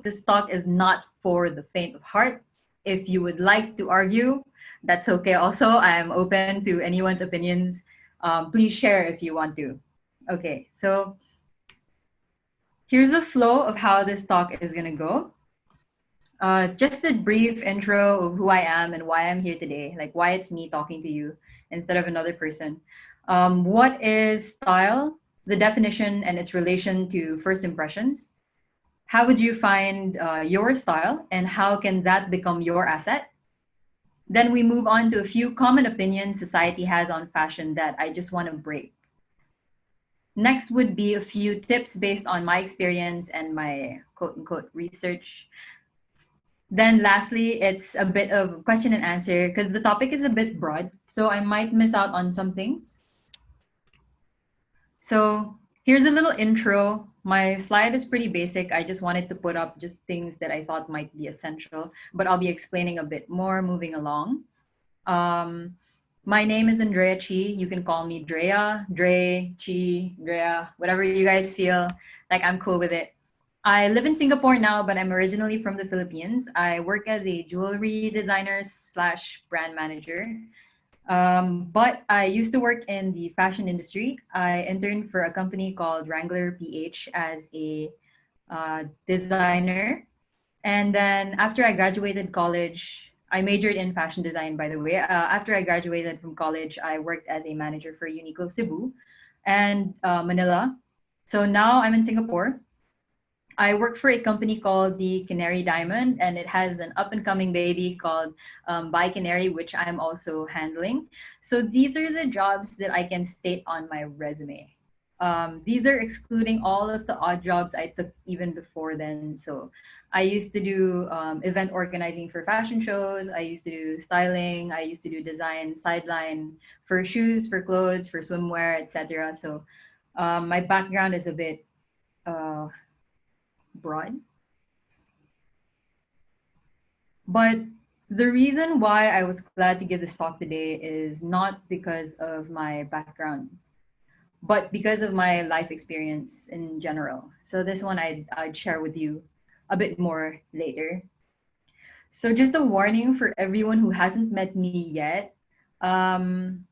this talk is not for the faint of heart. If you would like to argue, that's okay also. I am open to anyone's opinions. Please share if you want to. Okay, so here's the flow of how this talk is gonna go. Just a brief intro of who I am and why I'm here today, like why it's me talking to you instead of another person. What is style, the definition, and its relation to first impressions? How would you find your style, and how can that become your asset? Then we move on to a few common opinions society has on fashion that I just want to break. Next would be a few tips based on my experience and my quote unquote research. Then lastly, it's a bit of question and answer because the topic is a bit broad, so I might miss out on some things. So here's a little intro. My slide is pretty basic. I just wanted to put up just things that I thought might be essential, but I'll be explaining a bit more moving along. My name is Andrea Chy. You can call me Drea, Dre, Chi, Drea, whatever you guys feel like. I'm cool with it. I live in Singapore now, but I'm originally from the Philippines. I work as a jewelry designer slash brand manager. But I used to work in the fashion industry. I interned for a company called Wrangler PH as a designer. And then after I graduated college, I majored in fashion design, by the way. After I graduated from college, I worked as a manager for Uniqlo Cebu and Manila. So now I'm in Singapore. I work for a company called the Canary Diamond, and it has an up and coming baby called By Canary, which I'm also handling. So these are the jobs that I can state on my resume. These are excluding all of the odd jobs I took even before then. So I used to do event organizing for fashion shows. I used to do styling. I used to do design, sideline for shoes, for clothes, for swimwear, etc. So my background is a bit broad. But the reason why I was glad to give this talk today is not because of my background, but because of my life experience in general. So this one I'd share with you a bit more later. So just a warning for everyone who hasn't met me yet. Um,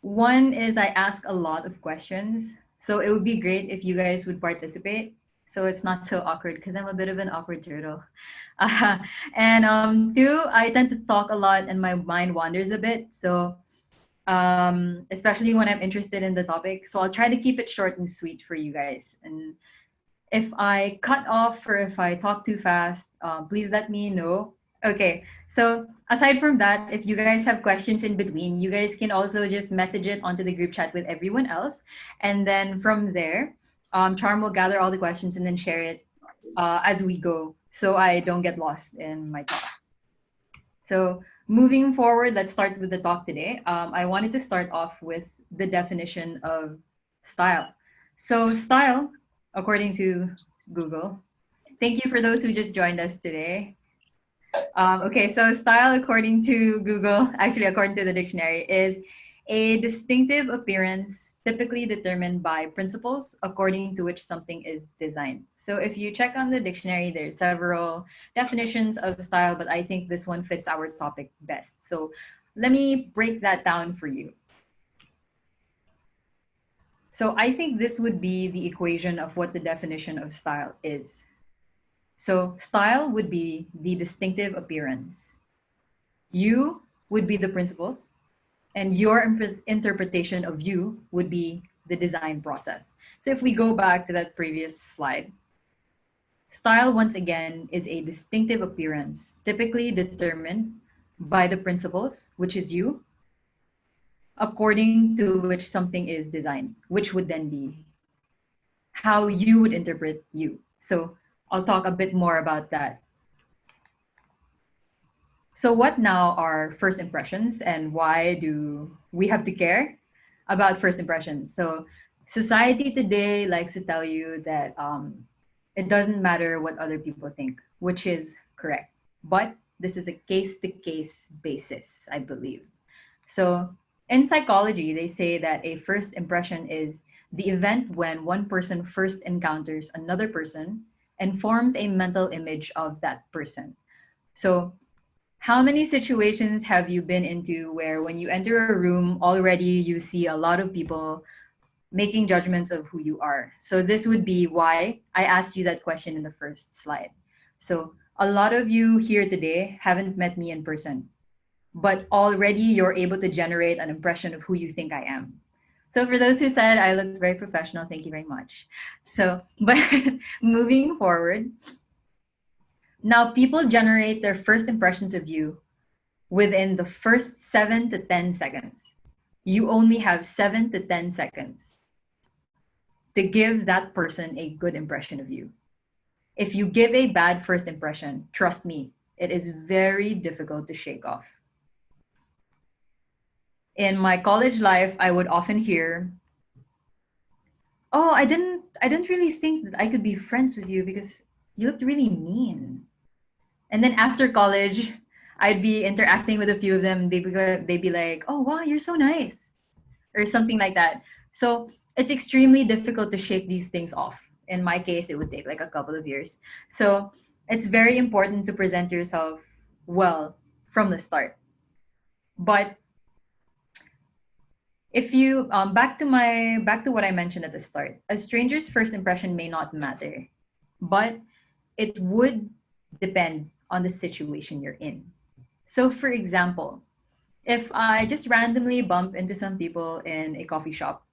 One is I ask a lot of questions. So it would be great if you guys would participate. So it's not so awkward because I'm a bit of an awkward turtle. Uh, and two, I tend to talk a lot and my mind wanders a bit. So especially when I'm interested in the topic. So I'll try to keep it short and sweet for you guys. And if I cut off or if I talk too fast, please let me know. Okay, so aside from that, if you guys have questions in between, you guys can also just message it onto the group chat with everyone else. And then from there, Charm will gather all the questions and then share it as we go so I don't get lost in my talk. So moving forward, let's start with the talk today. I wanted to start off with the definition of style. So style, according to Google, thank you for those who just joined us today. Okay, so style, according to Google, actually according to the dictionary, is a distinctive appearance typically determined by principles according to which something is designed. So if you check on the dictionary, there's several definitions of style, but I think this one fits our topic best. So let me break that down for you. So I think this would be the equation of what the definition of style is. So style would be the distinctive appearance. You would be the principles, and your interpretation of you would be the design process. So if we go back to that previous slide, style, once again, is a distinctive appearance, typically determined by the principles, which is you, according to which something is designed, which would then be how you would interpret you. So I'll talk a bit more about that. So what now are first impressions and why do we have to care about first impressions? So society today likes to tell you that it doesn't matter what other people think, which is correct. But this is a case-to-case basis, I believe. So in psychology, they say that a first impression is the event when one person first encounters another person and forms a mental image of that person. So, how many situations have you been into where when you enter a room, already you see a lot of people making judgments of who you are? So, this would be why I asked you that question in the first slide. So, a lot of you here today haven't met me in person, but already you're able to generate an impression of who you think I am. So for those who said I look very professional, thank you very much. So, but moving forward, now people generate their first impressions of you within the first 7 to 10 seconds. You only have 7 to 10 seconds to give that person a good impression of you. If you give a bad first impression, trust me, it is very difficult to shake off. In my college life, I would often hear, "Oh, I didn't really think that I could be friends with you because you looked really mean." And then after college, I'd be interacting with a few of them and they'd be like, "Oh, wow, you're so nice." Or something like that. So, it's extremely difficult to shake these things off. In my case, it would take like a couple of years. So, it's very important to present yourself well from the start. But if you back to what I mentioned at the start, a stranger's first impression may not matter, but it would depend on the situation you're in. So for example, if I just randomly bump into some people in a coffee shop,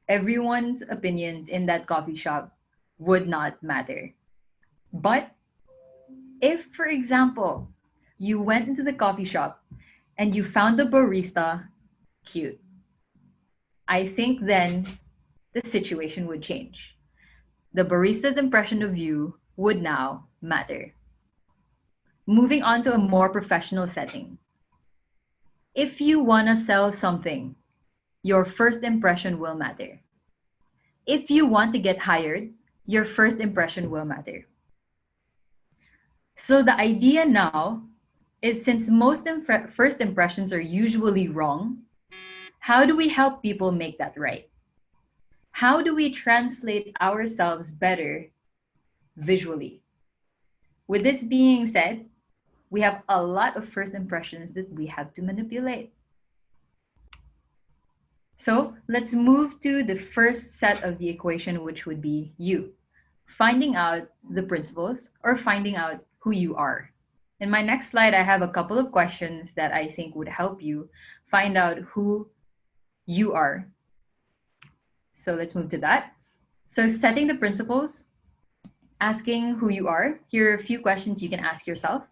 everyone's opinions in that coffee shop would not matter. But if, for example, you went into the coffee shop and you found the barista cute, I think then the situation would change. The barista's impression of you would now matter. Moving on to a more professional setting. If you want to sell something, your first impression will matter. If you want to get hired, your first impression will matter. So the idea now is, since most first impressions are usually wrong, how do we help people make that right? How do we translate ourselves better visually? With this being said, we have a lot of first impressions that we have to manipulate. So let's move to the first set of the equation, which would be you. Finding out the principles or finding out who you are. In my next slide, I have a couple of questions that I think would help you find out who you are. So let's move to that. So setting the principles, asking who you are. Here are a few questions you can ask yourself.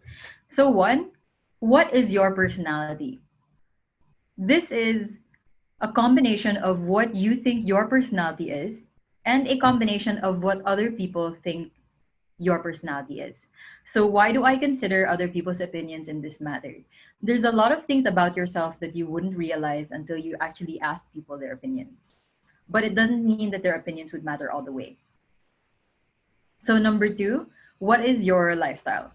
So one, what is your personality? This is a combination of what you think your personality is and a combination of what other people think your personality is. So why do I consider other people's opinions in this matter? There's a lot of things about yourself that you wouldn't realize until you actually ask people their opinions. But it doesn't mean that their opinions would matter all the way. So number two, what is your lifestyle?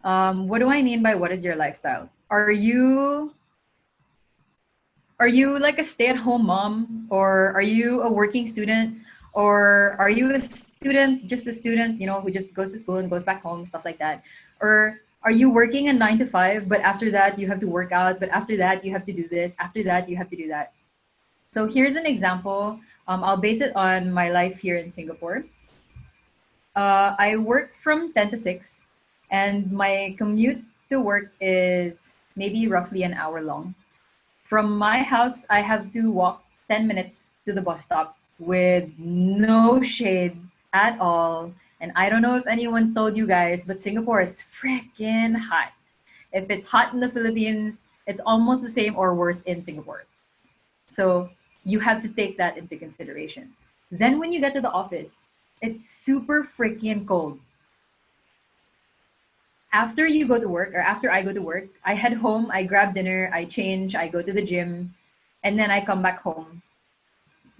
What do I mean by what is your lifestyle? Are you like a stay-at-home mom, or are you a working student, or are you a student, just a student, who just goes to school and goes back home, stuff like that? Or are you working a 9 to 5, but after that you have to work out, but after that you have to do this, after that you have to do that? So here's an example. I'll base it on my life here in Singapore. I work from 10 to 6, and my commute to work is maybe roughly an hour long. From my house, I have to walk 10 minutes to the bus stop with no shade at all. And I don't know if anyone's told you guys, but Singapore is freaking hot. If it's hot in the Philippines, it's almost the same or worse in Singapore. So you have to take that into consideration. Then when you get to the office, it's super freaking cold. After you go to work, or after I go to work, I head home, I grab dinner, I change, I go to the gym, and then I come back home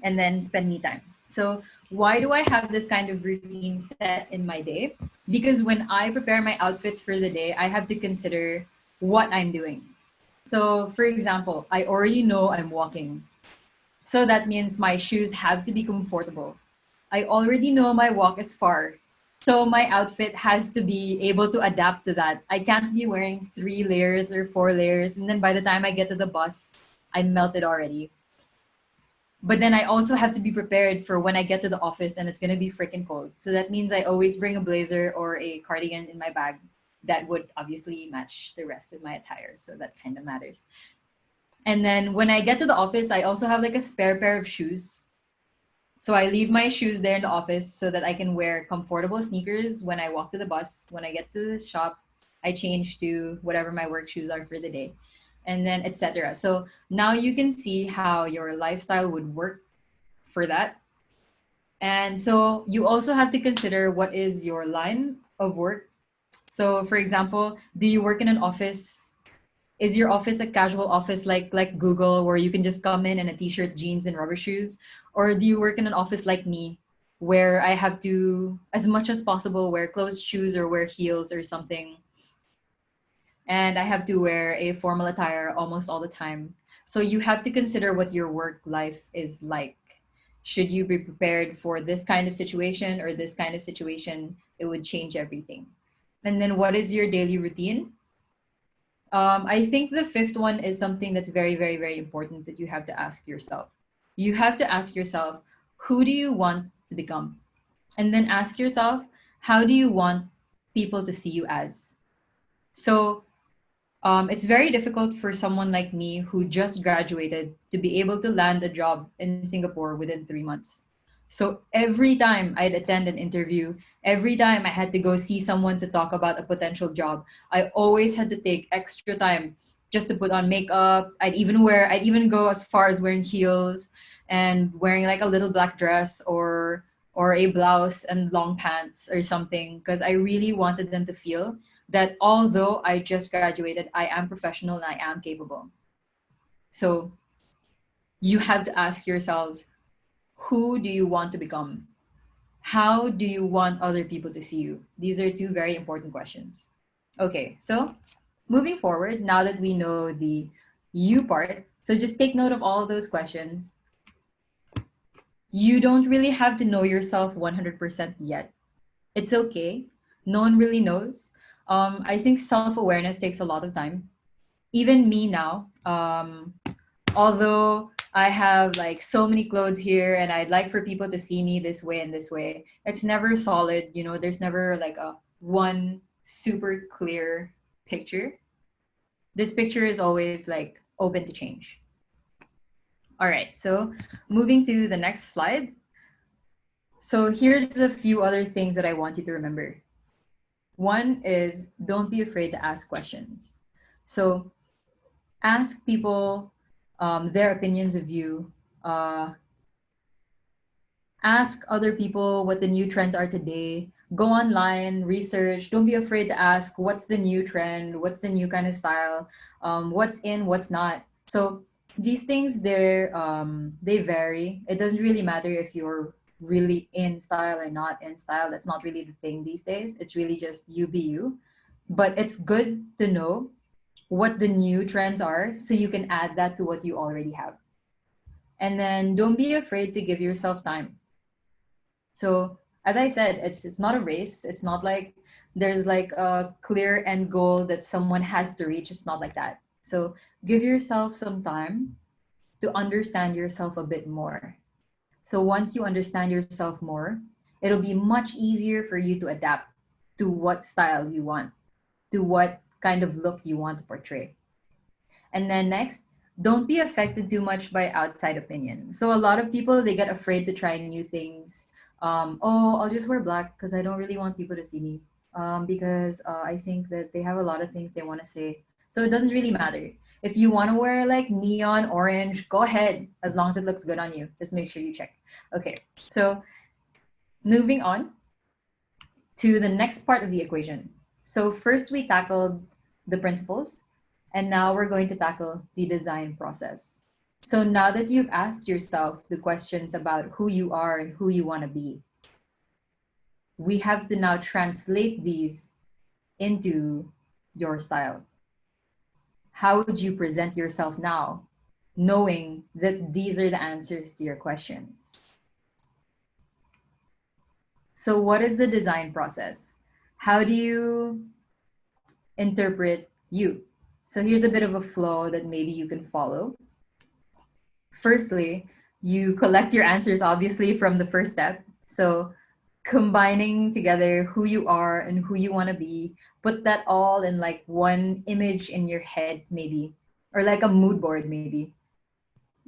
and then spend me time. So why do I have this kind of routine set in my day? Because when I prepare my outfits for the day, I have to consider what I'm doing. So for example, I already know I'm walking. So that means my shoes have to be comfortable. I already know my walk is far. So my outfit has to be able to adapt to that. I can't be wearing 3 layers or 4 layers, and then by the time I get to the bus, I'm melted already. But then I also have to be prepared for when I get to the office and it's gonna be freaking cold. So that means I always bring a blazer or a cardigan in my bag that would obviously match the rest of my attire. So that kind of matters. And then when I get to the office, I also have like a spare pair of shoes. So I leave my shoes there in the office so that I can wear comfortable sneakers when I walk to the bus. When I get to the shop, I change to whatever my work shoes are for the day, and then etc. So now you can see how your lifestyle would work for that. And so you also have to consider what is your line of work. So for example, do you work in an office? Is your office a casual office like Google where you can just come in a t-shirt, jeans and rubber shoes? Or do you work in an office like me where I have to as much as possible wear closed shoes or wear heels or something, and I have to wear a formal attire almost all the time. So you have to consider what your work life is like. Should you be prepared for this kind of situation or this kind of situation? It would change everything. And then what is your daily routine? I think the fifth one is something that's very, very, very important that you have to ask yourself. You have to ask yourself, who do you want to become? And then ask yourself, how do you want people to see you as? So it's very difficult for someone like me who just graduated to be able to land a job in Singapore within 3 months. So every time I'd attend an interview, every time I had to go see someone to talk about a potential job, I always had to take extra time just to put on makeup. I'd even go as far as wearing heels and wearing like a little black dress or a blouse and long pants or something because I really wanted them to feel that although I just graduated, I am professional and I am capable. So you have to ask yourselves, who do you want to become? How do you want other people to see you? These are two very important questions. Okay, so moving forward, now that we know the you part, so just take note of all of those questions. You don't really have to know yourself 100% yet. It's okay. No one really knows. I think self awareness takes a lot of time. Even me now, although I have like so many clothes here and I'd like for people to see me this way and this way, it's never solid. You know, there's never like a one super clear picture. This picture is always like open to change. All right, so moving to the next slide. So here's a few other things that I want you to remember. One is don't be afraid to ask questions. So ask people their opinions of you. Ask other people what the new trends are today. Go online, research. Don't be afraid to ask what's the new trend, what's the new kind of style, what's in, what's not. So these things they vary. It doesn't really matter if you're really in style or not in style. That's not really the thing these days. It's really just you be you. But it's good to know what the new trends are so you can add that to what you already have. And then don't be afraid to give yourself time. So as I said, it's not a race. It's not like there's like a clear end goal that someone has to reach. It's not like that. So give yourself some time to understand yourself a bit more. So once you understand yourself more, it'll be much easier for you to adapt to what style you want, to what kind of look you want to portray. And then next, don't be affected too much by outside opinion. So a lot of people they get afraid to try new things. Oh, I'll just wear black because I don't really want people to see me. Because I think that they have a lot of things they want to say. So it doesn't really matter. If you want to wear like neon orange, go ahead as long as it looks good on you. Just make sure you check. Okay, so moving on to the next part of the equation. So first we tackled the principles, and now we're going to tackle the design process. So now that you've asked yourself the questions about who you are and who you want to be, we have to now translate these into your style. How would you present yourself now, knowing that these are the answers to your questions? So what is the design process? How do you interpret you? So here's a bit of a flow that maybe you can follow. Firstly, you collect your answers obviously from the first step. So combining together who you are and who you want to be, put that all in like one image in your head, maybe, or like a mood board, maybe.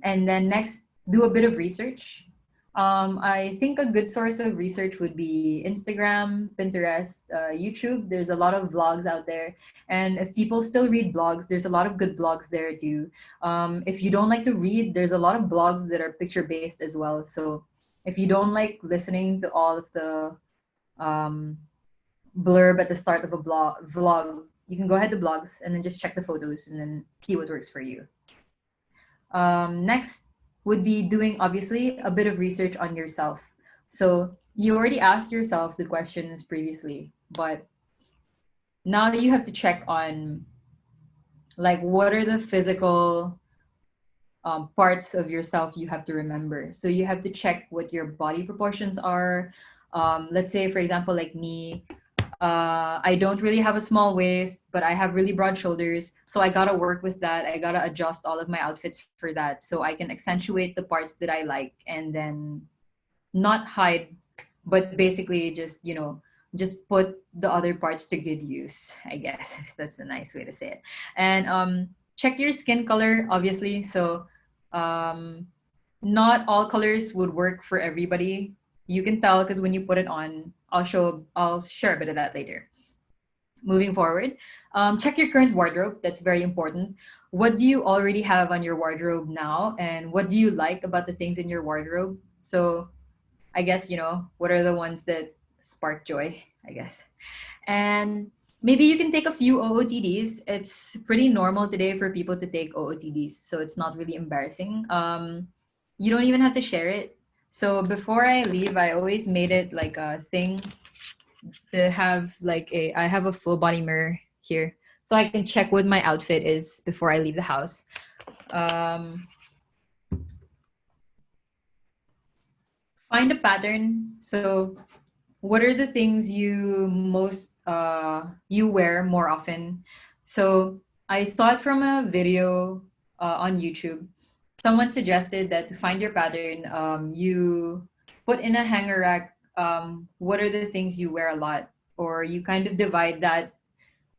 And then next, do a bit of research. I think a good source of research would be Instagram, Pinterest, YouTube. There's a lot of vlogs out there. And if people still read blogs, there's a lot of good blogs there too. If you don't like to read, there's a lot of blogs that are picture based as well. So if you don't like listening to all of the um, blurb at the start of a vlog, you can go ahead to blogs and then just check the photos and then see what works for you. Next would be doing obviously a bit of research on yourself. So you already asked yourself the questions previously, but now you have to check on like what are the physical parts of yourself you have to remember. So you have to check what your body proportions are. Let's say, for example, like me, I don't really have a small waist, but I have really broad shoulders. So I gotta work with that. I gotta adjust all of my outfits for that so I can accentuate the parts that I like and then not hide, but basically just, just put the other parts to good use, I guess. That's a nice way to say it. And check your skin color, obviously. So um, not all colors would work for everybody. You can tell because when you put it on, I'll share a bit of that later. Moving forward, check your current wardrobe. That's very important. What do you already have on your wardrobe now, and what do you like about the things in your wardrobe? So I guess, what are the ones that spark joy, I guess. And maybe you can take a few OOTDs. It's pretty normal today for people to take OOTDs, so it's not really embarrassing. You don't even have to share it. So before I leave, I always made it like a thing to have I have a full body mirror here, so I can check what my outfit is before I leave the house. Um, find a pattern. So what are the things you wear more often? So I saw it from a video on YouTube. Someone suggested that to find your pattern, you put in a hanger rack what are the things you wear a lot, or you kind of divide that,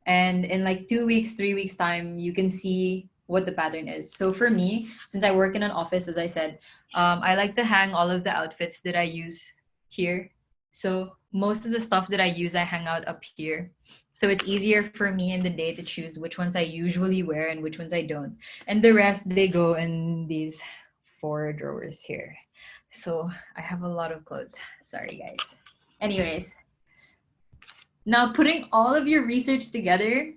and in like 2 weeks 3 weeks time you can see what the pattern is. So for me, since I work in an office, as I said, I like to hang all of the outfits that I use here. So most of the stuff that I use, I hang out up here, so it's easier for me in the day to choose which ones I usually wear and which ones I don't, and the rest they go in these 4 drawers here. So I have a lot of clothes, sorry guys. Anyways, now putting all of your research together,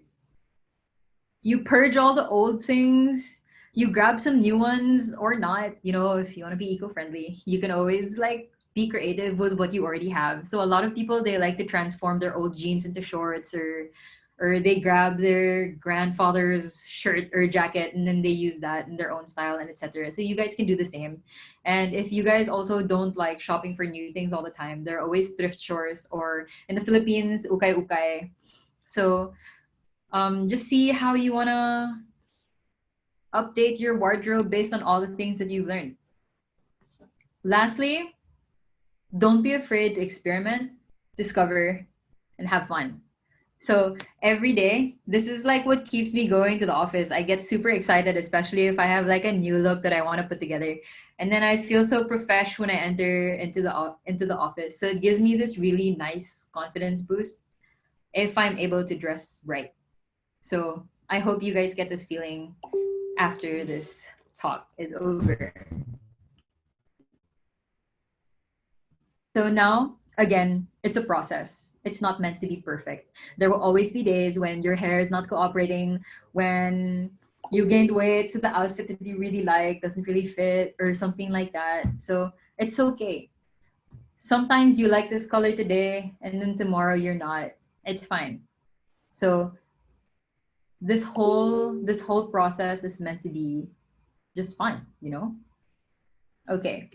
you purge all the old things, you grab some new ones or not. If you want to be eco-friendly, you can always like be creative with what you already have. So a lot of people, they like to transform their old jeans into shorts, or they grab their grandfather's shirt or jacket and then they use that in their own style and etc. So you guys can do the same. And if you guys also don't like shopping for new things all the time, there are always thrift stores, or in the Philippines, ukay ukay. So just see how you want to update your wardrobe based on all the things that you've learned. Lastly, don't be afraid to experiment, discover, and have fun. So every day, this is like what keeps me going to the office. I get super excited, especially if I have like a new look that I want to put together. And then I feel so profesh when I enter into the office. So it gives me this really nice confidence boost if I'm able to dress right. So I hope you guys get this feeling after this talk is over. So now, again, it's a process. It's not meant to be perfect. There will always be days when your hair is not cooperating, when you gained weight, so the outfit that you really like doesn't really fit, or something like that. So it's okay. Sometimes you like this color today, and then tomorrow you're not. It's fine. So this whole process is meant to be just fun. Okay.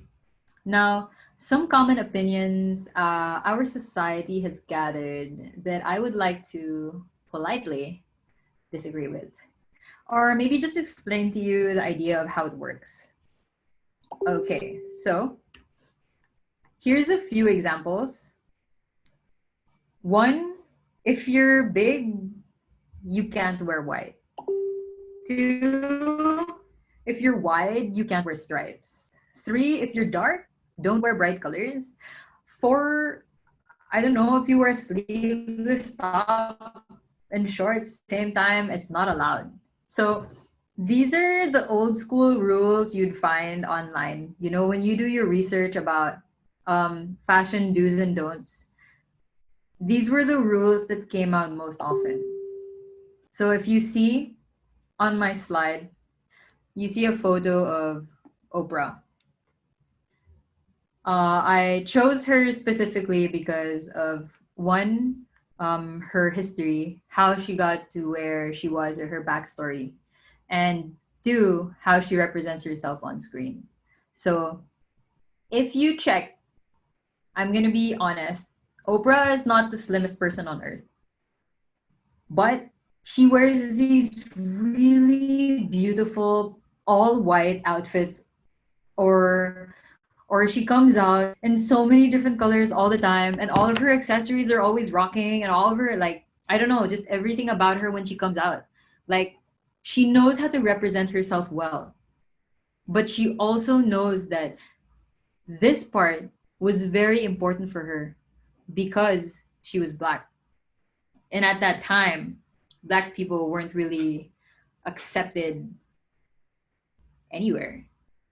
Now, some common opinions our society has gathered that I would like to politely disagree with, or maybe just explain to you the idea of how it works. Okay, so here's a few examples. One, if you're big, you can't wear white. Two, if you're wide, you can't wear stripes. Three, if you're dark, don't wear bright colors. Four, I don't know, if you wear sleeveless top and shorts same time, it's not allowed. So these are the old school rules you'd find online. You know, when you do your research about fashion do's and don'ts, these were the rules that came out most often. So if you see on my slide, you see a photo of Oprah. I chose her specifically because of one, her history, how she got to where she was, or her backstory, and two, how she represents herself on screen. So if you check, I'm gonna be honest, Oprah is not the slimmest person on earth, but she wears these really beautiful all white outfits, or or she comes out in so many different colors all the time, and all of her accessories are always rocking, and all of her, like, I don't know, just everything about her when she comes out, like, she knows how to represent herself well, but she also knows that this part was very important for her because she was black, and at that time black people weren't really accepted anywhere.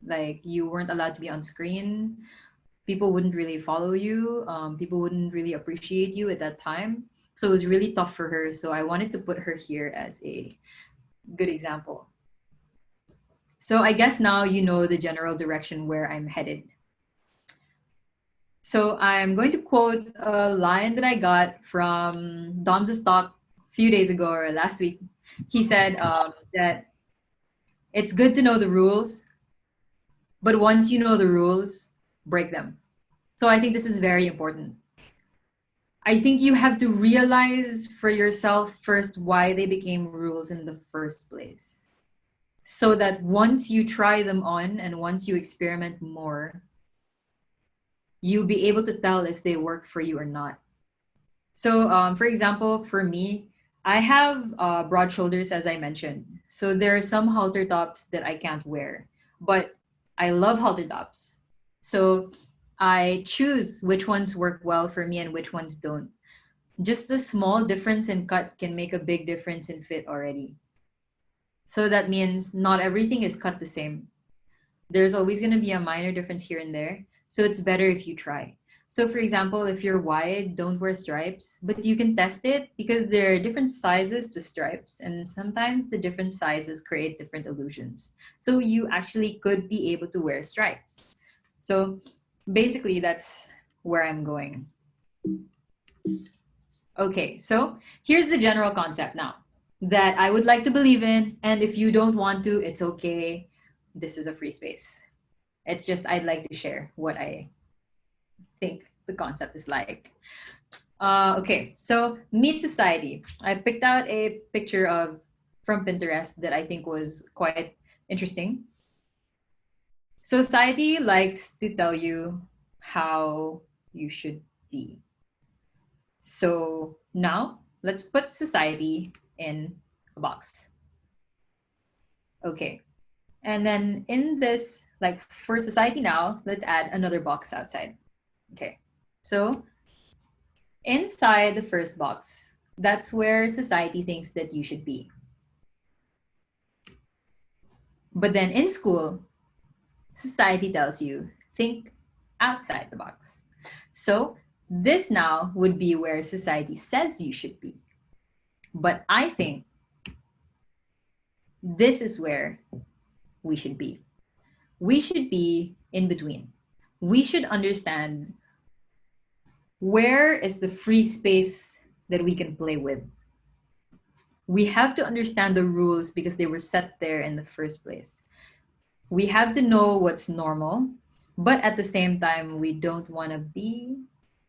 Like, you weren't allowed to be on screen, people wouldn't really follow you, people wouldn't really appreciate you at that time. So it was really tough for her. So I wanted to put her here as a good example. So I guess now you know the general direction where I'm headed. So I'm going to quote a line that I got from Dom's talk a few days ago or last week. He said that it's good to know the rules, but once you know the rules, break them. So I think this is very important. I think you have to realize for yourself first why they became rules in the first place. So that once you try them on and once you experiment more, you'll be able to tell if they work for you or not. So, for example, for me, I have broad shoulders, as I mentioned. So there are some halter tops that I can't wear, but I love halter tops. So I choose which ones work well for me and which ones don't. Just a small difference in cut can make a big difference in fit already. So that means not everything is cut the same. There's always going to be a minor difference here and there. So it's better if you try. So for example, if you're wide, don't wear stripes, but you can test it because there are different sizes to stripes, and sometimes the different sizes create different illusions. So you actually could be able to wear stripes. So basically that's where I'm going. Okay, so here's the general concept now that I would like to believe in. And if you don't want to, it's okay. This is a free space. It's just I'd like to share what I think the concept is like. Okay, so meet society. I picked out a picture of from Pinterest that I think was quite interesting. Society likes to tell you how you should be. So now let's put society in a box. Okay. And then in this, like for society now, let's add another box outside. Okay. So inside the first box, that's where society thinks that you should be. But then in school, society tells you, think outside the box. So this now would be where society says you should be. But I think this is where we should be. We should be in between. We should understand where is the free space that we can play with. We have to understand the rules because they were set there in the first place. We have to know what's normal But at the same time, we don't want to be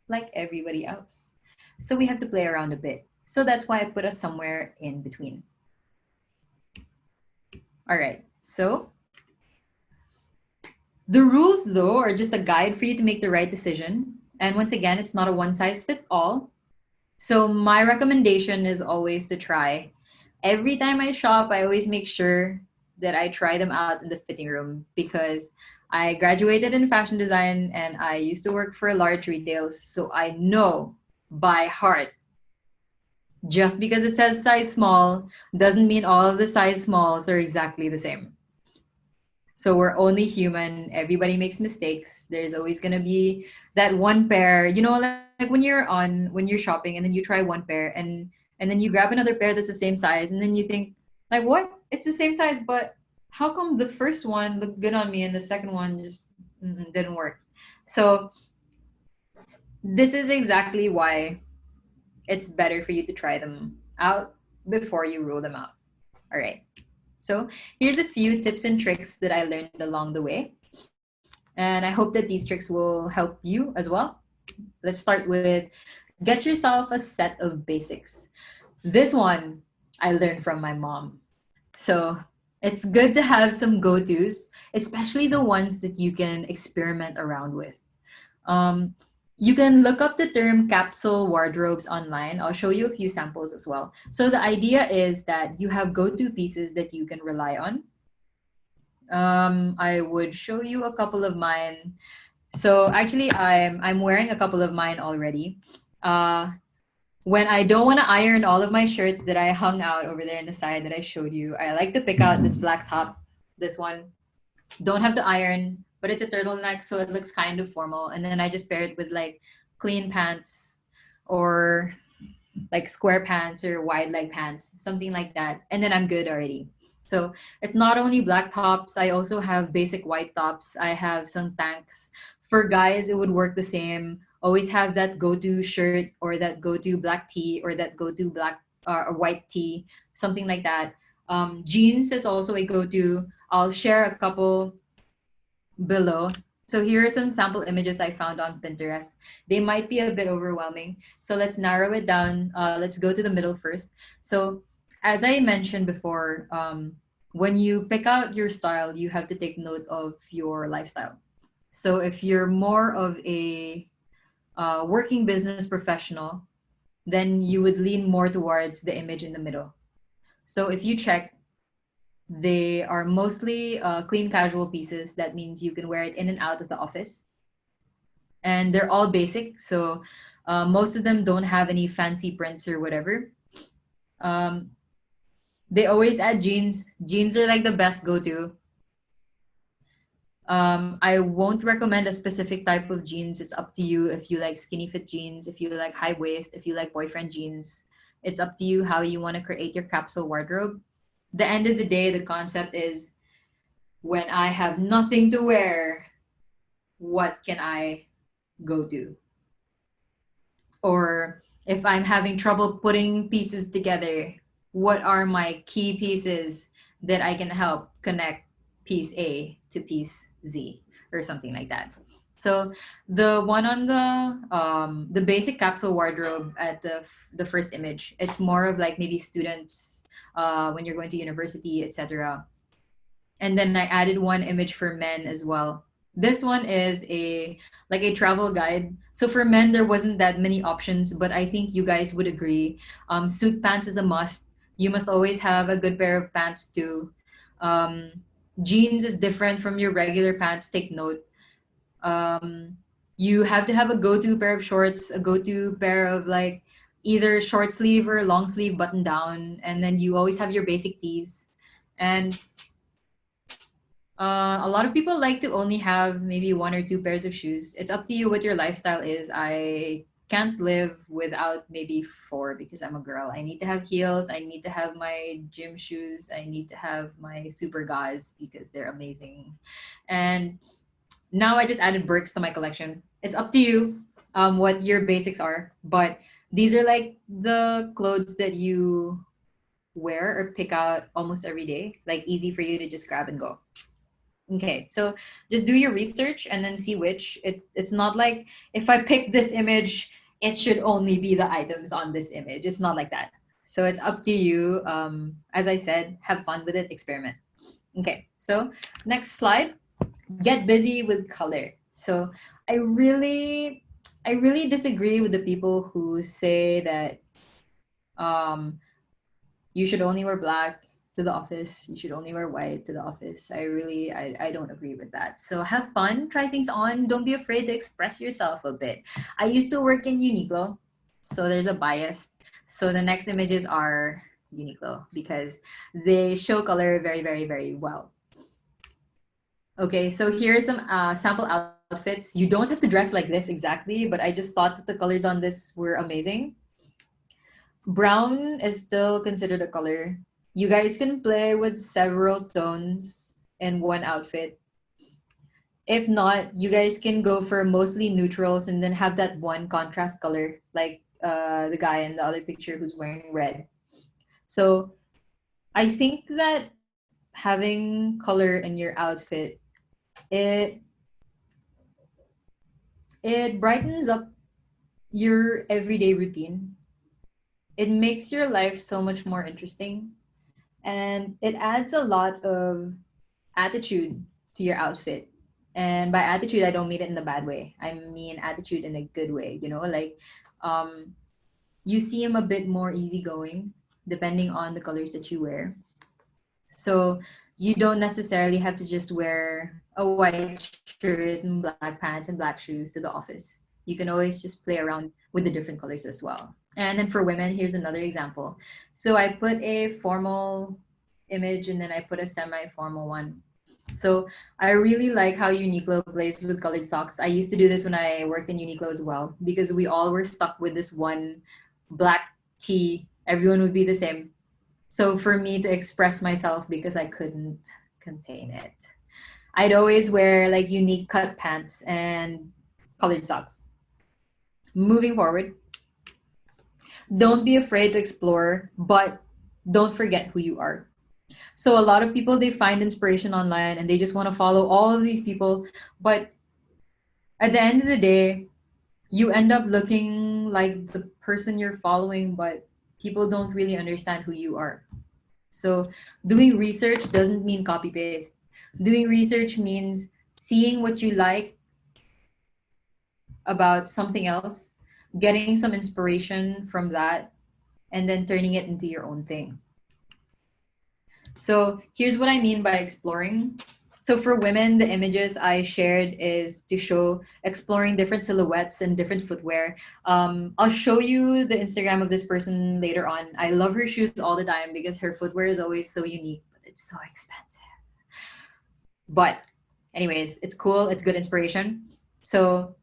like everybody else. So we have to play around a bit. So that's why I put us somewhere in between. All right. So the rules, though, are just a guide for you to make the right decision. And once again, it's not a one size fit all. So my recommendation is always to try. Every time I shop, I always make sure that I try them out in the fitting room because I graduated in fashion design and I used to work for large retails. So I know by heart, just because it says size small doesn't mean all of the size smalls are exactly the same. So we're only human. Everybody makes mistakes. There's always gonna be that one pair. Like when you're shopping and then you try one pair and then you grab another pair that's the same size and then you think like what? It's the same size, but how come the first one looked good on me and the second one just didn't work? So this is exactly why it's better for you to try them out before you rule them out. All right. So here's a few tips and tricks that I learned along the way. And I hope that these tricks will help you as well. Let's start with get yourself a set of basics. This one I learned from my mom. So it's good to have some go tos, especially the ones that you can experiment around with. Um, you can look up the term capsule wardrobes online. I'll show you a few samples as well. So the idea is that you have go to pieces that you can rely on. I would show you a couple of mine. So actually, I'm wearing a couple of mine already. Uh, when I don't want to iron all of my shirts that I hung out over there in the side that I showed you, I like to pick out this black top. This one don't have to iron, but it's a turtleneck, so it looks kind of formal. And then I just pair it with like clean pants or like square pants or wide leg pants, something like that. And then I'm good already. So it's not only black tops, I also have basic white tops. I have some tanks. For guys, it would work the same. Always have that go-to shirt or that go-to black tee or that go-to black or white tee, something like that. Jeans is also a go-to. I'll share a couple below. So here are some sample images I found on Pinterest. They might be a bit overwhelming. So let's narrow it down. Let's go to the middle first. So as I mentioned before, when you pick out your style, you have to take note of your lifestyle. So if you're more of a working business professional, then you would lean more towards the image in the middle. So if you check, they are mostly clean casual pieces. That means you can wear it in and out of the office. And they're all basic. So most of them don't have any fancy prints or whatever. Um, they always add jeans. Jeans are like the best go to. I won't recommend a specific type of jeans. It's up to you if you like skinny fit jeans, if you like high waist, if you like boyfriend jeans. It's up to you how you want to create your capsule wardrobe. The end of the day, the concept is when I have nothing to wear, what can I go to? Or if I'm having trouble putting pieces together, what are my key pieces that I can help connect piece A to piece Z or something like that. So the one on the basic capsule wardrobe at the first image, it's more of like maybe students when you're going to university, etc. And then I added one image for men as well. This one is a travel guide. So for men there wasn't that many options, but I think you guys would agree. Suit pants is a must. You must always have a good pair of pants too. Um, Jeans is different from your regular pants. Take note. Um, you have to have a go-to pair of shorts, a go-to pair of like either short sleeve or long sleeve button down, and then you always have your basic tees. And a lot of people like to only have maybe one or two pairs of shoes. It's up to you what your lifestyle is. I can't live without maybe four because I'm a girl. I need to have heels. I need to have my gym shoes. I need to have my super gauze because they're amazing. And now I just added Birks to my collection. It's up to you what your basics are. But these are like the clothes that you wear or pick out almost every day, like easy for you to just grab and go. Okay, so just do your research and then see which. It's not like if I pick this image, it should only be the items on this image. It's not like that. So it's up to you. As I said, have fun with it, experiment. Okay, so next slide. Get busy with color. So I really, I really disagree with the people who say that um, you should only wear black to the office. You should only wear white to the office. I don't agree with that. So have fun, try things on. Don't be afraid to express yourself a bit. I used to work in Uniqlo, so there's a bias. So the next images are Uniqlo because they show color very, very, very well. Okay, so here are some sample outfits. You don't have to dress like this exactly, but I just thought that the colors on this were amazing. Brown is still considered a color. You guys can play with several tones in one outfit. If not, you guys can go for mostly neutrals and then have that one contrast color, like the guy in the other picture who's wearing red. So I think that having color in your outfit, it it brightens up your everyday routine. It makes your life so much more interesting, and it adds a lot of attitude to your outfit. And by attitude, I don't mean it in the bad way. I mean attitude in a good way, like um, you seem a bit more easygoing depending on the colors that you wear. So you don't necessarily have to just wear a white shirt and black pants and black shoes to the office. You can always just play around with the different colors as well. And then for women, here's another example. So I put a formal image and then I put a semi-formal one. So I really like how Uniqlo plays with colored socks. I used to do this when I worked in Uniqlo as well because we all were stuck with this one black tee. Everyone would be the same. So for me to express myself because I couldn't contain it, I'd always wear like unique cut pants and colored socks. Moving forward, don't be afraid to explore, but don't forget who you are. So a lot of people, they find inspiration online and they just want to follow all of these people, but at the end of the day, you end up looking like the person you're following, but people don't really understand who you are. So doing research doesn't mean copy paste. Doing research means seeing what you like about something else, getting some inspiration from that, and then turning it into your own thing. So here's what I mean by exploring. So for women, the images I shared is to show exploring different silhouettes and different footwear. I'll show you the Instagram of this person later on. I love her shoes all the time because her footwear is always so unique, but it's so expensive. But anyways, it's cool. It's good inspiration. So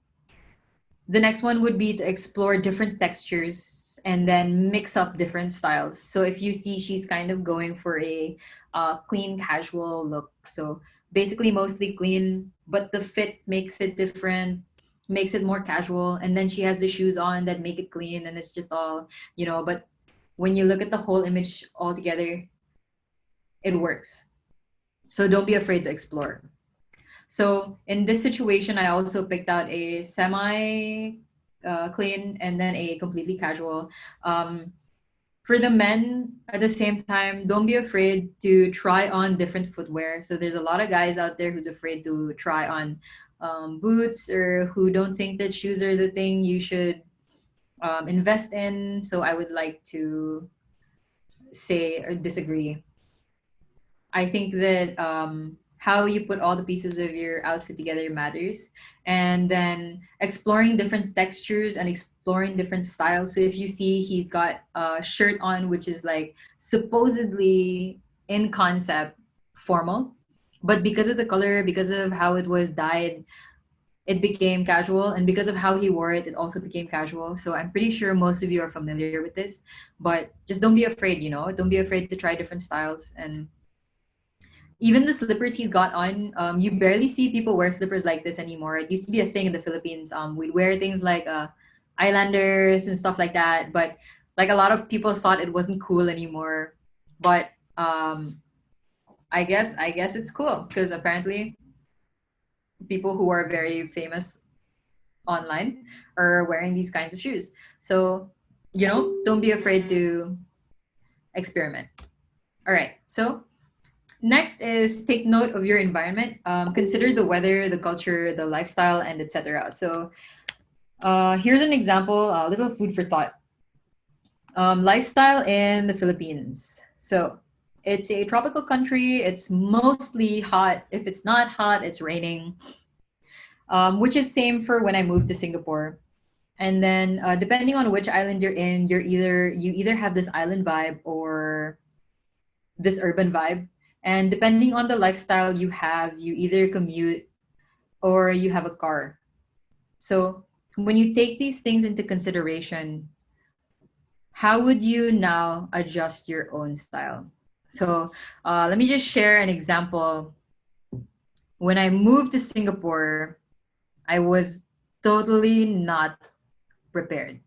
the next one would be to explore different textures and then mix up different styles. So if you see she's kind of going for a clean casual look. So basically mostly clean, but the fit makes it different, makes it more casual. And then she has the shoes on that make it clean and it's just all, but when you look at the whole image all together, it works. So don't be afraid to explore. So in this situation, I also picked out a semi clean and then a completely casual. Um, for the men, at the same time, don't be afraid to try on different footwear. So there's a lot of guys out there who's afraid to try on boots or who don't think that shoes are the thing you should invest in. So I would like to say or disagree. I think that how you put all the pieces of your outfit together matters. And then exploring different textures and exploring different styles. So if you see he's got a shirt on, which is like supposedly in concept formal, but because of the color, because of how it was dyed, it became casual. And because of how he wore it, it also became casual. So I'm pretty sure most of you are familiar with this, but just don't be afraid, don't be afraid to try different styles. And even the slippers he's got on, you barely see people wear slippers like this anymore. It used to be a thing in the Philippines. We'd wear things like eyelanders and stuff like that, but like a lot of people thought it wasn't cool anymore. But I guess it's cool because apparently people who are very famous online are wearing these kinds of shoes. So, don't be afraid to experiment. All right. So, next is take note of your environment. Consider the weather, the culture, the lifestyle, and etc. So, here's an example, a little food for thought. Lifestyle in the Philippines. So, it's a tropical country. It's mostly hot. If it's not hot, it's raining, which is same for when I moved to Singapore. And then depending on which island you're in, you either have this island vibe or this urban vibe. And depending on the lifestyle you have, you either commute or you have a car. So when you take these things into consideration, how would you now adjust your own style? So let me just share an example. When I moved to Singapore, I was totally not prepared.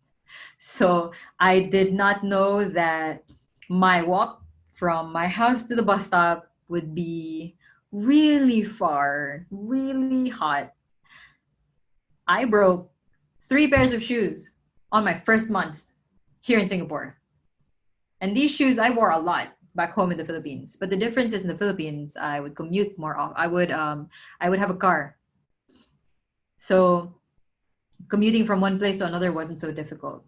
So I did not know that my walk from my house to the bus stop would be really far, really hot. I broke 3 pairs of shoes on my first month here in Singapore. And these shoes I wore a lot back home in the Philippines. But the difference is in the Philippines, I would commute more often. I would have a car. So commuting from one place to another wasn't so difficult.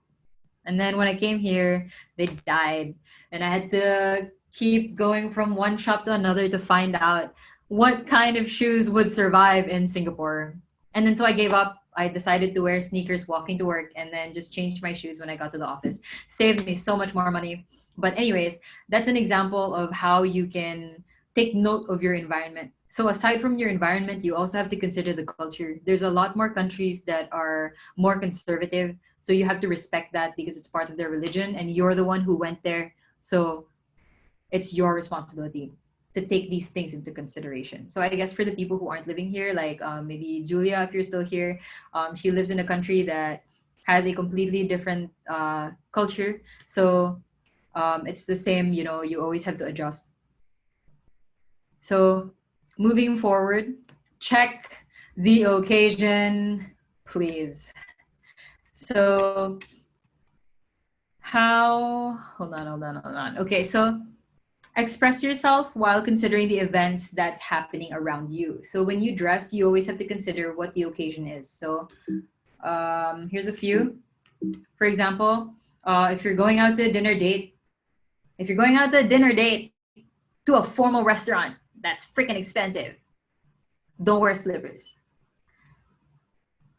And then when I came here, they died. And I had to keep going from one shop to another to find out what kind of shoes would survive in Singapore. And then so I gave up. I decided to wear sneakers walking to work and then just change my shoes when I got to the office. Saved me so much more money. But, anyways, that's an example of how you can take note of your environment. So, aside from your environment, you also have to consider the culture. There's a lot more countries that are more conservative, so you have to respect that because it's part of their religion and you're the one who went there. So it's your responsibility to take these things into consideration. So I guess for the people who aren't living here, like maybe Julia, if you're still here, she lives in a country that has a completely different culture. So it's the same, you always have to adjust. So moving forward, check the occasion, please. So hold on. Okay, so express yourself while considering the events that's happening around you. So when you dress, you always have to consider what the occasion is. So here's a few. For example, if you're going out to a dinner date, to a formal restaurant that's freaking expensive, don't wear slippers.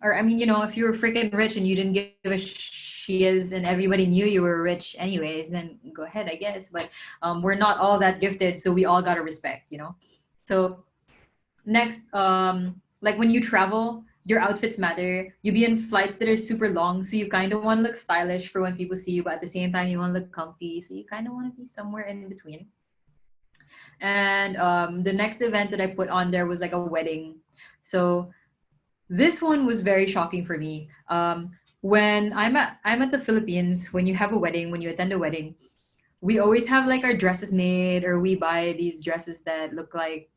Or I mean, if you were freaking rich and you didn't give a shiz and everybody knew you were rich anyways, then go ahead, I guess. But we're not all that gifted, so we all gotta respect. So next, like when you travel, your outfits matter. You be in flights that are super long, so you kind of want to look stylish for when people see you, but at the same time, you want to look comfy, so you kind of want to be somewhere in between. And the next event that I put on there was like a wedding. So this one was very shocking for me. When I'm at the Philippines, when you have a wedding, when you attend a wedding, we always have like our dresses made, or we buy these dresses that look like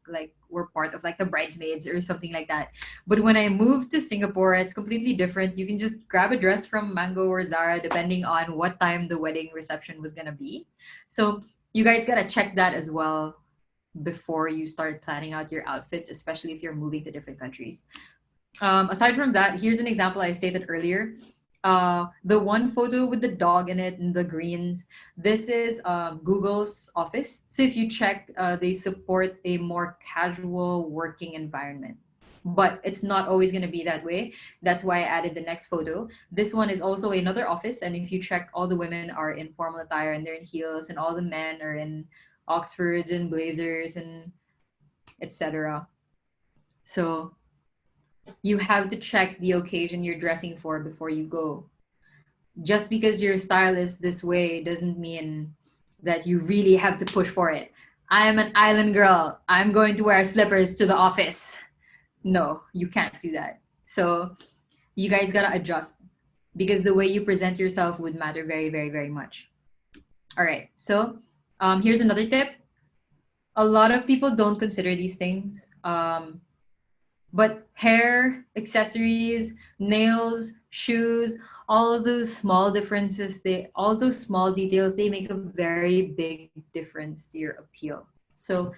we're part of like the bridesmaids or something like that. But when I moved to Singapore, it's completely different. You can just grab a dress from Mango or Zara depending on what time the wedding reception was gonna be. So you guys gotta check that as well before you start planning out your outfits, especially if you're moving to different countries. Aside from that, here's an example I stated earlier. The one photo with the dog in it and the greens, this is Google's office. So if you check, they support a more casual working environment. But it's not always going to be that way. That's why I added the next photo. This one is also another office. And if you check, all the women are in formal attire and they're in heels, and all the men are in Oxfords and blazers and etc. So you have to check the occasion you're dressing for before you go. Just because your style is this way doesn't mean that you really have to push for it. I'm an island girl. I'm going to wear slippers to the office. No, you can't do that. So you guys gotta adjust because the way you present yourself would matter very, very, very much. All right. So here's another tip. A lot of people don't consider these things. But hair, accessories, nails, shoes, all of those small differences, all those small details, they make a very big difference to your appeal. So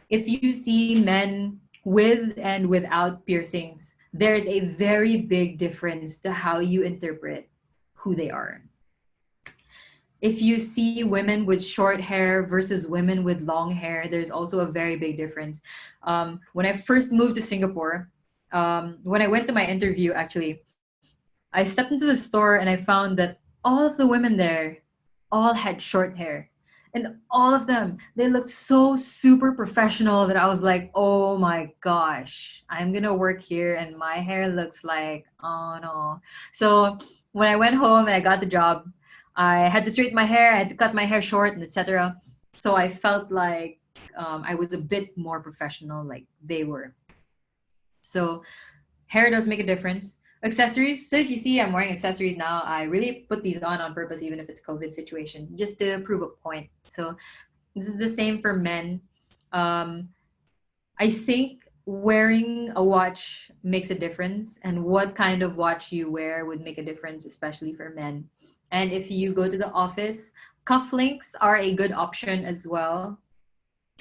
if you see men with and without piercings, there's a very big difference to how you interpret who they are. If you see women with short hair versus women with long hair, there's also a very big difference. When I first moved to Singapore, when I went to my interview, actually, I stepped into the store and I found that all of the women there all had short hair. And all of them, they looked so super professional that I was like, oh my gosh, I'm gonna work here and my hair looks like, oh no. So when I went home and I got the job, I had to straighten my hair, I had to cut my hair short and etc. So I felt like I was a bit more professional like they were. So hair does make a difference. Accessories. So if you see I'm wearing accessories now, I really put these on purpose, even if it's COVID situation, just to prove a point. So this is the same for men. Um, I think wearing a watch makes a difference, and what kind of watch you wear would make a difference, especially for men. And if you go to the office, cufflinks are a good option as well.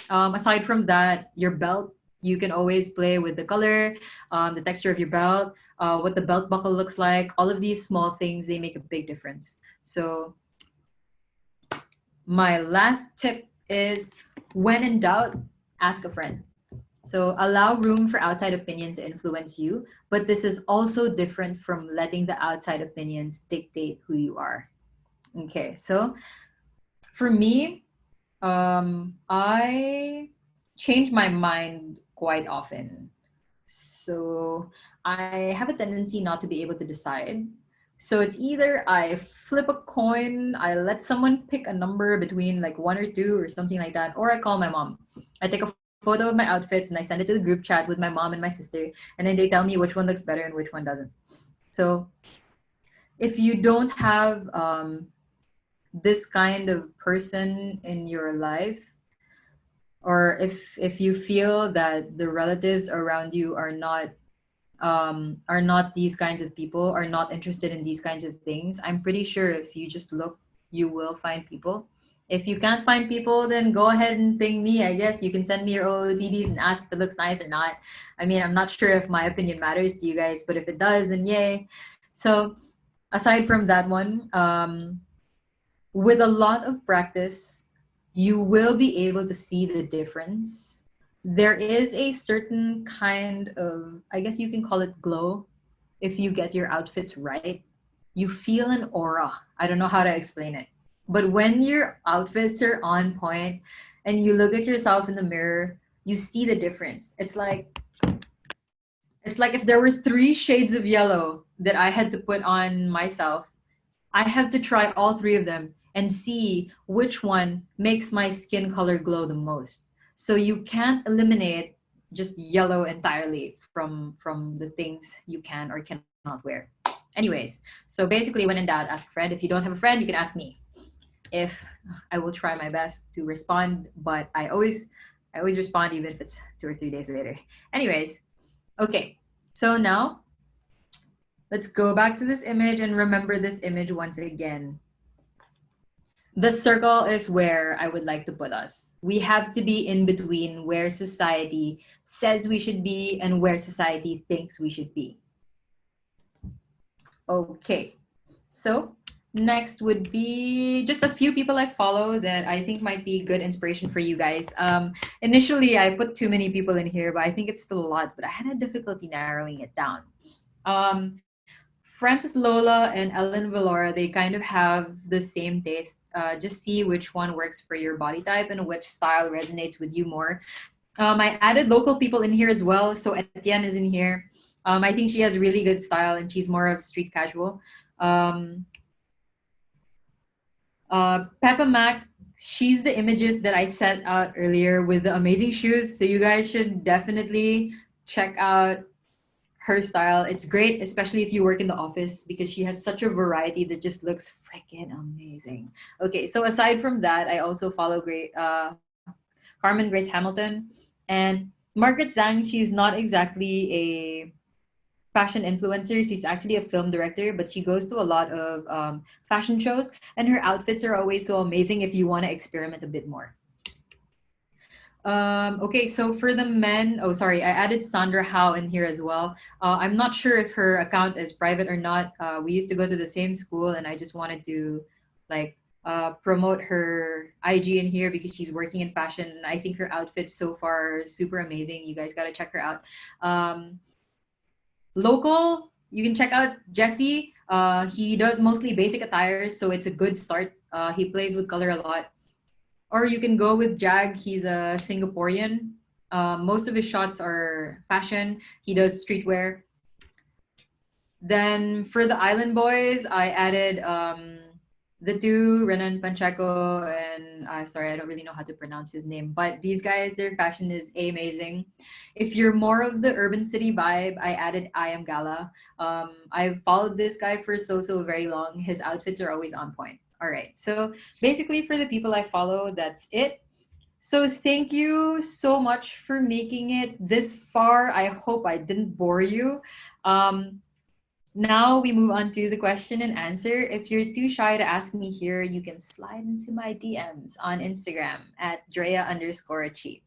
Aside from that, your belt, you can always play with the color, the texture of your belt, what the belt buckle looks like. All of these small things, they make a big difference. So my last tip is, when in doubt, ask a friend. So allow room for outside opinion to influence you, but this is also different from letting the outside opinions dictate who you are. Okay, so for me, I change my mind quite often. So I have a tendency not to be able to decide. So it's either I flip a coin, I let someone pick a number between like one or two or something like that, or I call my mom. I take a photo of my outfits and I send it to the group chat with my mom and my sister, and then they tell me which one looks better and which one doesn't. So if you don't have this kind of person in your life, or if you feel that the relatives around you are not these kinds of people, are not interested in these kinds of things, I'm pretty sure if you just look, you will find people. If you can't find people, then go ahead and ping me. I guess you can send me your OOTDs and ask if it looks nice or not. I mean, I'm not sure if my opinion matters to you guys, but if it does, then yay. So aside from that one, with a lot of practice, you will be able to see the difference. There is a certain kind of, I guess you can call it glow, if you get your outfits right. You feel an aura. I don't know how to explain it. But when your outfits are on point and you look at yourself in the mirror, you see the difference. It's like if there were three shades of yellow that I had to put on myself, I have to try all three of them and see which one makes my skin color glow the most. So you can't eliminate just yellow entirely from the things you can or cannot wear. Anyways, so basically when in doubt, ask a friend. If you don't have a friend, you can ask me. If I will try my best to respond, but I always respond even if it's 2 or 3 days later. Anyways, okay. So now let's go back to this image and remember this image once again. The circle is where I would like to put us. We have to be in between where society says we should be and where society thinks we should be. Okay, so next would be just a few people I follow that I think might be good inspiration for you guys. Initially, I put too many people in here, but I think it's still a lot, but I had a difficulty narrowing it down. Francis Lola and Ellen Valora, they kind of have the same taste. Just see which one works for your body type and which style resonates with you more. I added local people in here as well. So Etienne is in here. I think she has really good style and she's more of street casual. Peppa Mac, she's the images that I set out earlier with the amazing shoes. So you guys should definitely check out her style. It's great, especially if you work in the office, because she has such a variety that just looks freaking amazing. Okay, so aside from that, I also follow Carmen Grace Hamilton, and Margaret Zhang. She's not exactly a fashion influencer. She's actually a film director, but she goes to a lot of fashion shows, and her outfits are always so amazing if you want to experiment a bit more. Okay, so for the men, oh, sorry, I added Sandra Howe in here as well. I'm not sure if her account is private or not. We used to go to the same school, and I just wanted to like promote her IG in here because she's working in fashion. And I think her outfits so far are super amazing. You guys got to check her out. Um, Local, you can check out Jesse. He does mostly basic attires, so it's a good start. He plays with color a lot. Or you can go with Jag. He's a Singaporean. Most of his shots are fashion. He does streetwear. Then for the Island Boys, I added the two, Renan Panchaco and sorry, I don't really know how to pronounce his name, but these guys, their fashion is amazing. If you're more of the urban city vibe, I added I Am Gala. I've followed this guy for so very long. His outfits are always on point. All right, so basically for the people I follow, that's it. So thank you so much for making it this far. I hope I didn't bore you. Um, Now we move on to the question and answer. If you're too shy to ask me here, you can slide into my DMs on Instagram at Drea_Chi.